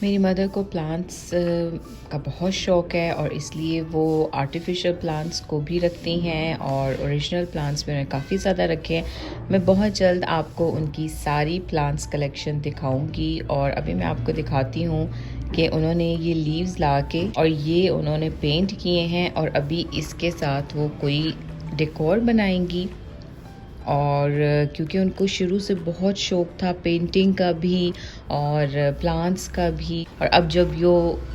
मेरी मदर को प्लांट्स का बहुत शौक़ है और इसलिए वो आर्टिफिशियल प्लांट्स को भी रखती हैं और ओरिजिनल प्लांट्स भी उन्होंने काफ़ी ज़्यादा रखे हैं। मैं बहुत जल्द आपको उनकी सारी प्लांट्स कलेक्शन दिखाऊंगी और अभी मैं आपको दिखाती हूँ कि उन्होंने ये लीव्स ला के और ये उन्होंने पेंट किए हैं और अभी इसके साथ वो कोई डेकोर बनाएंगी। और क्योंकि उनको शुरू से बहुत शौक़ था पेंटिंग का भी और प्लांट्स का भी, और अब जब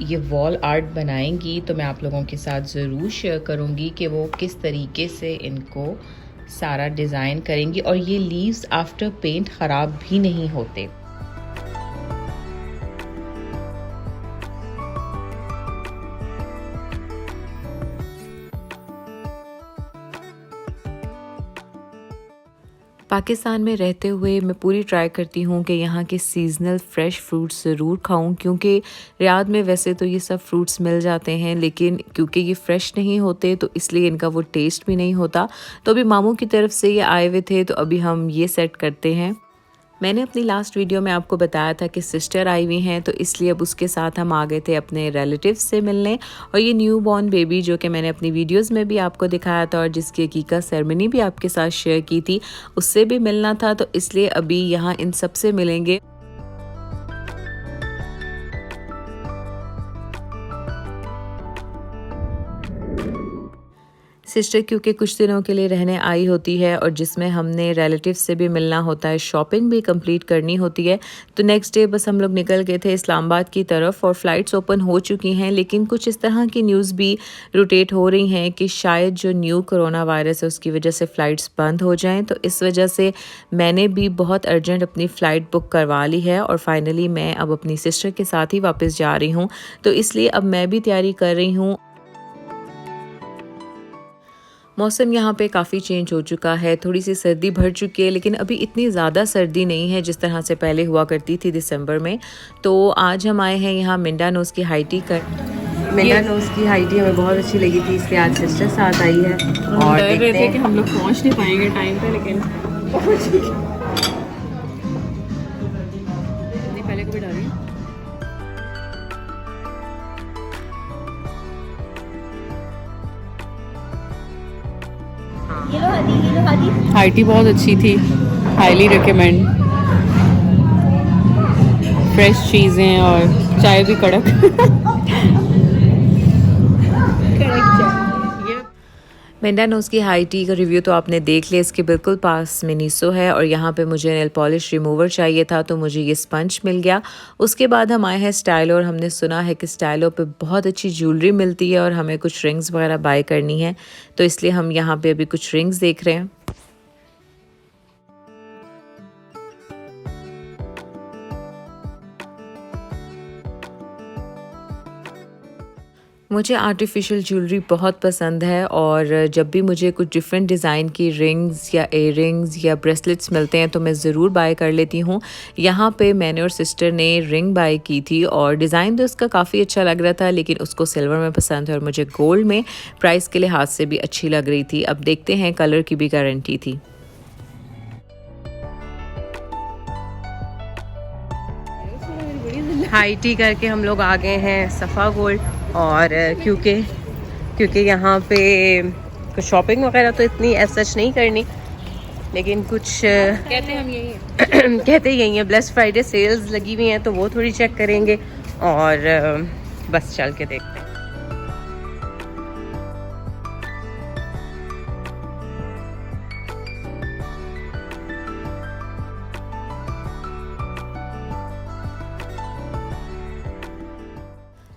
ये वॉल आर्ट बनाएंगी तो मैं आप लोगों के साथ ज़रूर शेयर करूंगी कि वो किस तरीके से इनको सारा डिज़ाइन करेंगी। और ये लीव्स आफ्टर पेंट ख़राब भी नहीं होते। पाकिस्तान में रहते हुए मैं पूरी ट्राई करती हूँ कि यहाँ के सीज़नल फ़्रेश फ्रूट्स ज़रूर खाऊं, क्योंकि रियाद में वैसे तो ये सब फ्रूट्स मिल जाते हैं लेकिन क्योंकि ये फ़्रेश नहीं होते तो इसलिए इनका वो टेस्ट भी नहीं होता। तो अभी मामू की तरफ से ये आए हुए थे तो अभी हम ये सेट करते हैं। मैंने अपनी लास्ट वीडियो में आपको बताया था कि सिस्टर आई हुई हैं, तो इसलिए अब उसके साथ हम आ गए थे अपने रिलेटिव्स से मिलने। और ये न्यू बॉर्न बेबी जो कि मैंने अपनी वीडियोस में भी आपको दिखाया था और जिसकी हकीका सेरेमनी भी आपके साथ शेयर की थी, उससे भी मिलना था, तो इसलिए अभी यहाँ इन सब से मिलेंगे। सिस्टर क्योंकि कुछ दिनों के लिए रहने आई होती है और जिसमें हमने रिलेटिव्स से भी मिलना होता है, शॉपिंग भी कंप्लीट करनी होती है, तो नेक्स्ट डे बस हम लोग निकल गए थे इस्लामाबाद की तरफ और फ़्लाइट्स ओपन हो चुकी हैं। लेकिन कुछ इस तरह की न्यूज़ भी रोटेट हो रही हैं कि शायद जो न्यू कोरोना वायरस है उसकी वजह से फ़्लाइट्स बंद हो जाएँ। तो इस वजह से मैंने भी बहुत अर्जेंट अपनी फ़्लाइट बुक करवा ली है और फाइनली मैं अब अपनी सिस्टर के साथ ही वापस जा रही हूँ। तो इसलिए अब मैं भी तैयारी कर रही हूँ। मौसम यहाँ पे काफ़ी चेंज हो चुका है, थोड़ी सी सर्दी बढ़ चुकी है लेकिन अभी इतनी ज़्यादा सर्दी नहीं है जिस तरह से पहले हुआ करती थी दिसंबर में। तो आज हम आए हैं यहाँ मिंडा नोज़ की हाई टी कर। मिंडा नोज़ की हाई टी हमें बहुत अच्छी लगी थी, इसलिए आज सिस्टर साथ आई है और डर रहे थे कि हम लोग पहुँच नहीं पाएंगे टाइम पे, लेकिन पहले को भी डर रही। हाई टी बहुत अच्छी थी, हाईली रिकमेंड। फ्रेश चीज़ें और चाय भी कड़क। मिंडा नोज़ की हाई टी का रिव्यू तो आपने देख लिया। इसके बिल्कुल पास मिनीसो है और यहाँ पे मुझे नेल पॉलिश रिमूवर चाहिए था तो मुझे ये स्पंज मिल गया। उसके बाद हम आए हैं स्टाइलो और हमने सुना है कि स्टाइलो पे बहुत अच्छी ज्वेलरी मिलती है और हमें कुछ रिंग्स वगैरह बाय करनी है, तो इसलिए हम यहाँ पे अभी कुछ रिंग्स देख रहे हैं। मुझे आर्टिफिशियल ज्वेलरी बहुत पसंद है और जब भी मुझे कुछ डिफरेंट डिज़ाइन की रिंग्स या इयररिंग्स या ब्रेसलेट्स मिलते हैं तो मैं ज़रूर बाय कर लेती हूँ। यहाँ पे मैंने और सिस्टर ने रिंग बाय की थी और डिज़ाइन तो उसका काफ़ी अच्छा लग रहा था लेकिन उसको सिल्वर में पसंद है और मुझे गोल्ड में प्राइस के लिहाज से भी अच्छी लग रही थी। अब देखते हैं, कलर की भी गारंटी थी। हाई टी करके हम लोग आ गए हैं सफ़ा गोल्ड और क्योंकि यहाँ पे कुछ शॉपिंग वगैरह तो इतनी सच नहीं करनी, लेकिन कुछ कहते हम यही कहते यही है, ब्लेस्ड फ्राइडे सेल्स लगी हुई हैं तो वो थोड़ी चेक करेंगे और बस चल के देखते हैं।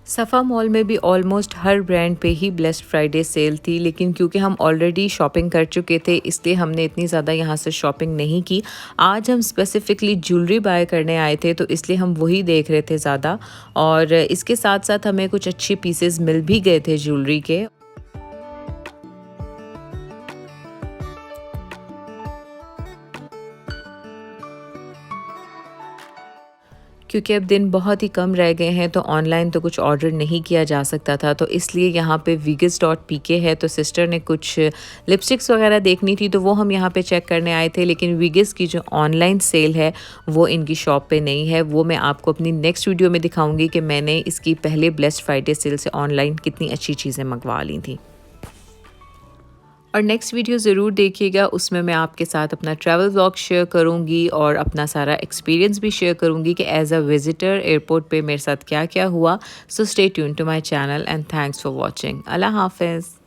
सफ़ा मॉल में भी ऑलमोस्ट हर ब्रांड पे ही ब्लेस्ड फ्राइडे सेल थी, लेकिन क्योंकि हम ऑलरेडी शॉपिंग कर चुके थे इसलिए हमने इतनी ज़्यादा यहाँ से शॉपिंग नहीं की। आज हम स्पेसिफ़िकली ज्वेलरी बाय करने आए थे तो इसलिए हम वही देख रहे थे ज़्यादा, और इसके साथ साथ हमें कुछ अच्छे पीसेस मिल भी गए थे ज्वेलरी के। क्योंकि अब दिन बहुत ही कम रह गए हैं तो ऑनलाइन तो कुछ ऑर्डर नहीं किया जा सकता था, तो इसलिए यहाँ पे wigs.pk है। तो सिस्टर ने कुछ लिपस्टिक्स वगैरह देखनी थी तो वो हम यहाँ पे चेक करने आए थे, लेकिन विगिस की जो ऑनलाइन सेल है वो इनकी शॉप पे नहीं है। वो मैं आपको अपनी नेक्स्ट वीडियो में दिखाऊंगी कि मैंने इसकी पहले ब्लेस्ड फ्राइडे सेल से ऑनलाइन कितनी अच्छी चीज़ें मंगवा ली थी। और नेक्स्ट वीडियो ज़रूर देखिएगा, उसमें मैं आपके साथ अपना ट्रैवल व्लॉग शेयर करूंगी और अपना सारा एक्सपीरियंस भी शेयर करूंगी कि एज अ विजिटर एयरपोर्ट पे मेरे साथ क्या क्या हुआ। So stay tune to my channel and thanks for watching. अल्लाह हाफिज़।